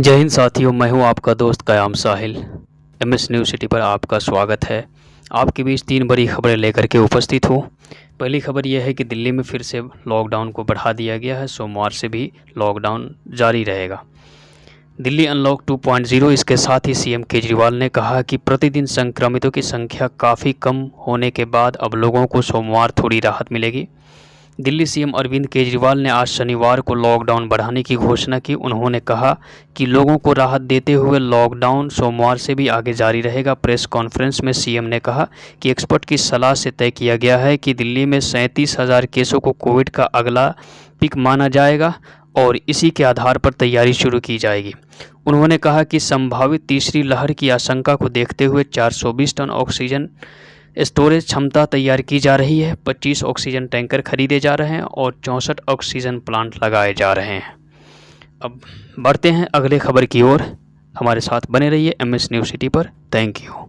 जय हिंद साथियों, मैं हूं आपका दोस्त कयाम साहिल। MS न्यूज़ सिटी पर आपका स्वागत है। आपके बीच 3 बड़ी खबरें लेकर के उपस्थित हूं। पहली खबर यह है कि दिल्ली में फिर से लॉकडाउन को बढ़ा दिया गया है। सोमवार से भी लॉकडाउन जारी रहेगा। दिल्ली अनलॉक 2.0। इसके साथ ही CM केजरीवाल ने कहा कि प्रतिदिन संक्रमितों की संख्या काफ़ी कम होने के बाद अब लोगों को सोमवार थोड़ी राहत मिलेगी। दिल्ली CM अरविंद केजरीवाल ने आज शनिवार को लॉकडाउन बढ़ाने की घोषणा की। उन्होंने कहा कि लोगों को राहत देते हुए लॉकडाउन सोमवार से भी आगे जारी रहेगा। प्रेस कॉन्फ्रेंस में CM ने कहा कि एक्सपर्ट की सलाह से तय किया गया है कि दिल्ली में 37,000 केसों को कोविड का अगला पीक माना जाएगा और इसी के आधार पर तैयारी शुरू की जाएगी। उन्होंने कहा कि संभावित तीसरी लहर की आशंका को देखते हुए 420 टन ऑक्सीजन स्टोरेज क्षमता तैयार की जा रही है। 25 ऑक्सीजन टैंकर खरीदे जा रहे हैं और 64 ऑक्सीजन प्लांट लगाए जा रहे हैं। अब बढ़ते हैं अगले खबर की ओर। हमारे साथ बने रहिए MS न्यूज़ सिटी पर। Thank you.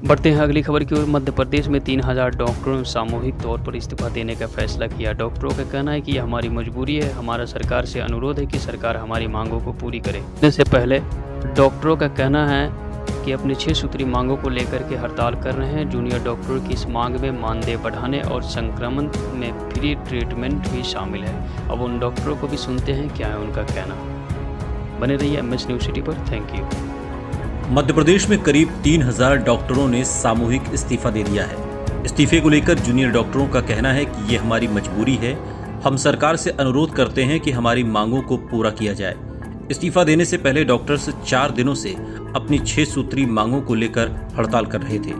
बढ़ते हैं अगली खबर की ओर। मध्य प्रदेश में 3,000 डॉक्टरों ने सामूहिक तौर पर इस्तीफा देने का फैसला किया। डॉक्टरों का कहना है कि यह हमारी मजबूरी है। हमारा सरकार से अनुरोध है कि सरकार हमारी मांगों को पूरी करे। इससे पहले डॉक्टरों का कहना है कि अपनी 6 सूत्री मांगों को लेकर के हड़ताल कर रहे हैं। जूनियर डॉक्टरों की इस मांग में मानदेय बढ़ाने और संक्रमण में फ्री ट्रीटमेंट भी शामिल है। अब उन डॉक्टरों को भी सुनते हैं क्या है उनका कहना। बने रहिए MS न्यूज़ सिटी पर। Thank you. मध्य प्रदेश में करीब 3,000 डॉक्टरों ने सामूहिक इस्तीफा दे दिया है। इस्तीफे को लेकर जूनियर डॉक्टरों का कहना है कि ये हमारी मजबूरी है। हम सरकार से अनुरोध करते हैं कि हमारी मांगों को पूरा किया जाए। इस्तीफा देने से पहले डॉक्टर्स 4 दिनों से अपनी 6 सूत्री मांगों को लेकर हड़ताल कर रहे थे।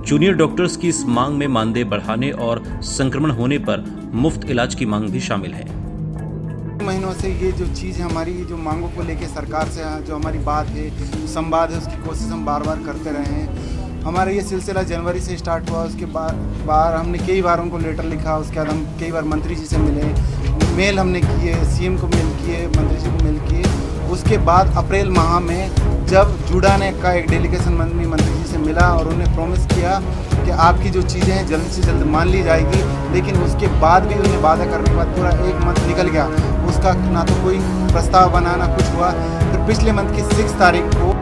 जूनियर डॉक्टर्स की इस मांग में मानदेय बढ़ाने और संक्रमण होने पर मुफ्त इलाज की मांग भी शामिल है। महीनों से ये जो चीज़ है हमारी, जो मांगों को लेके सरकार से जो हमारी बात है, संवाद है, उसकी कोशिश हम बार बार करते रहे हैं। हमारा ये सिलसिला जनवरी से स्टार्ट हुआ। उसके बाद हमने कई बार उनको लेटर लिखा। उसके बाद हम कई बार मंत्री जी से मिले, मेल हमने किए, CM को मेल किए, मंत्री जी को मेल किए। उसके बाद अप्रैल माह में जब जुड़ा ने का एक डेलीगेशन मंत्री जी से मिला और उन्हें प्रॉमिस किया कि आपकी जो चीज़ें हैं जल्द से जल्द मान ली जाएगी, लेकिन उसके बाद भी उन्हें वादा करने के बाद पूरा 1 मंथ निकल गया। उसका ना तो कोई प्रस्ताव बना ना कुछ हुआ। फिर पिछले मंथ की 6 तारीख को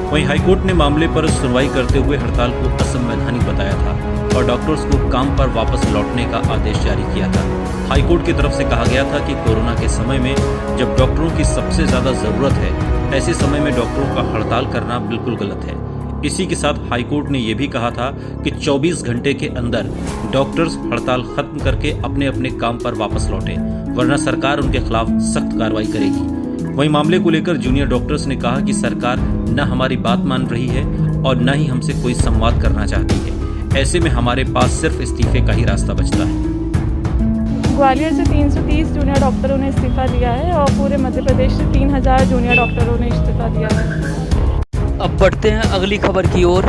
वहीं हाईकोर्ट ने मामले पर सुनवाई करते हुए हड़ताल को असंवैधानिक बताया था और डॉक्टर्स को काम पर वापस लौटने का आदेश जारी किया था। हाईकोर्ट की तरफ से कहा गया था कि कोरोना के समय में जब डॉक्टरों की सबसे ज्यादा जरूरत है, ऐसे समय में डॉक्टरों का हड़ताल करना बिल्कुल गलत है। इसी के साथ हाईकोर्ट ने यह भी कहा था कि 24 घंटे के अंदर डॉक्टर्स हड़ताल खत्म करके अपने अपने काम पर वापस लौटे, वरना सरकार उनके खिलाफ सख्त कार्रवाई करेगी। वहीं मामले को लेकर जूनियर डॉक्टर्स ने कहा कि सरकार न हमारी बात मान रही है और न ही हमसे कोई संवाद करना चाहती है। ऐसे में हमारे पास सिर्फ इस्तीफे का ही रास्ता बचता है। ग्वालियर से 330 जूनियर डॉक्टरों ने इस्तीफा दिया है और पूरे मध्य प्रदेश से 3,000 जूनियर डॉक्टरों ने इस्तीफा दिया है। अब बढ़ते हैं अगली खबर की ओर।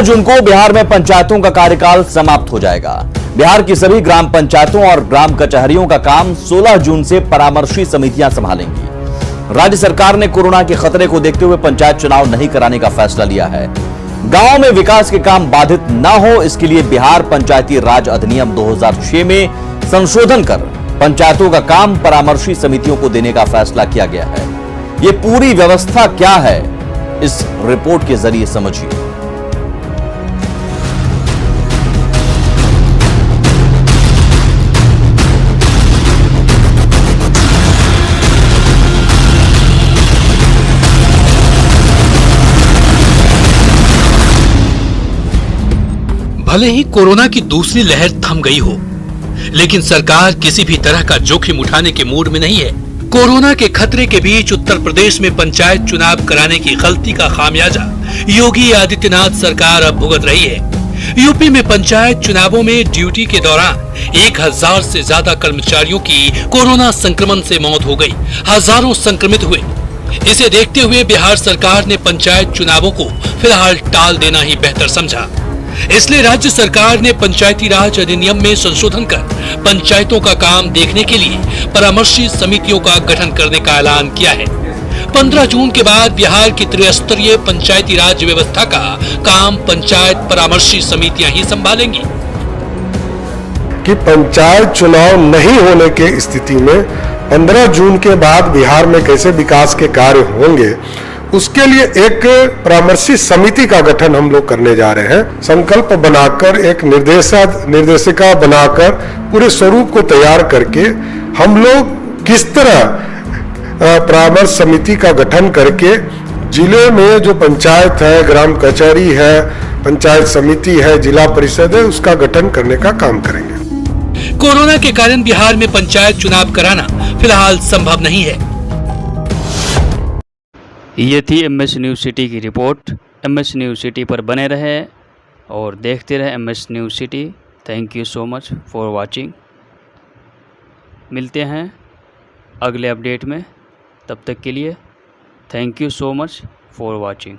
जून को बिहार में पंचायतों का कार्यकाल समाप्त हो जाएगा। बिहार की सभी ग्राम पंचायतों और ग्राम कचहरियों का काम 16 जून से परामर्शी समितियां संभालेंगी। राज्य सरकार ने कोरोना के खतरे को देखते हुए पंचायत चुनाव नहीं कराने का फैसला लिया है। गांवों में विकास के काम बाधित न हो, इसके लिए बिहार पंचायती राज अधिनियम 2006 में संशोधन कर पंचायतों का काम परामर्शी समितियों को देने का फैसला किया गया है। ये पूरी व्यवस्था क्या है, इस रिपोर्ट के जरिए समझिए। भले ही कोरोना की दूसरी लहर थम गई हो, लेकिन सरकार किसी भी तरह का जोखिम उठाने के मूड में नहीं है। कोरोना के खतरे के बीच उत्तर प्रदेश में पंचायत चुनाव कराने की गलती का खामियाजा योगी आदित्यनाथ सरकार अब भुगत रही है। यूपी में पंचायत चुनावों में ड्यूटी के दौरान 1,000 से ज्यादा कर्मचारियों की कोरोना संक्रमण से मौत हो गई, हजारों संक्रमित हुए। इसे देखते हुए बिहार सरकार ने पंचायत चुनावों को फिलहाल टाल देना ही बेहतर समझा। इसलिए राज्य सरकार ने पंचायती राज अधिनियम में संशोधन कर पंचायतों का काम देखने के लिए परामर्शी समितियों का गठन करने का ऐलान किया है। 15 जून के बाद बिहार की त्रिस्तरीय पंचायती राज व्यवस्था का काम पंचायत परामर्शी समितियां ही संभालेंगी। कि पंचायत चुनाव नहीं होने के स्थिति में 15 जून के बाद बिहार में कैसे विकास के कार्य होंगे, उसके लिए एक परामर्शी समिति का गठन हम लोग करने जा रहे हैं। संकल्प बनाकर एक निर्देशिका बनाकर पूरे स्वरूप को तैयार करके हम लोग किस तरह परामर्श समिति का गठन करके जिले में जो पंचायत है, ग्राम कचहरी है, पंचायत समिति है, जिला परिषद है, उसका गठन करने का काम करेंगे। कोरोना के कारण बिहार में पंचायत चुनाव कराना फिलहाल संभव नहीं है। ये थी MS न्यूज़ सिटी की रिपोर्ट। MS न्यूज़ सिटी पर बने रहे और देखते रहे MS news city. Thank you so much for watching. मिलते हैं अगले अपडेट में, तब तक के लिए thank you so much for watching.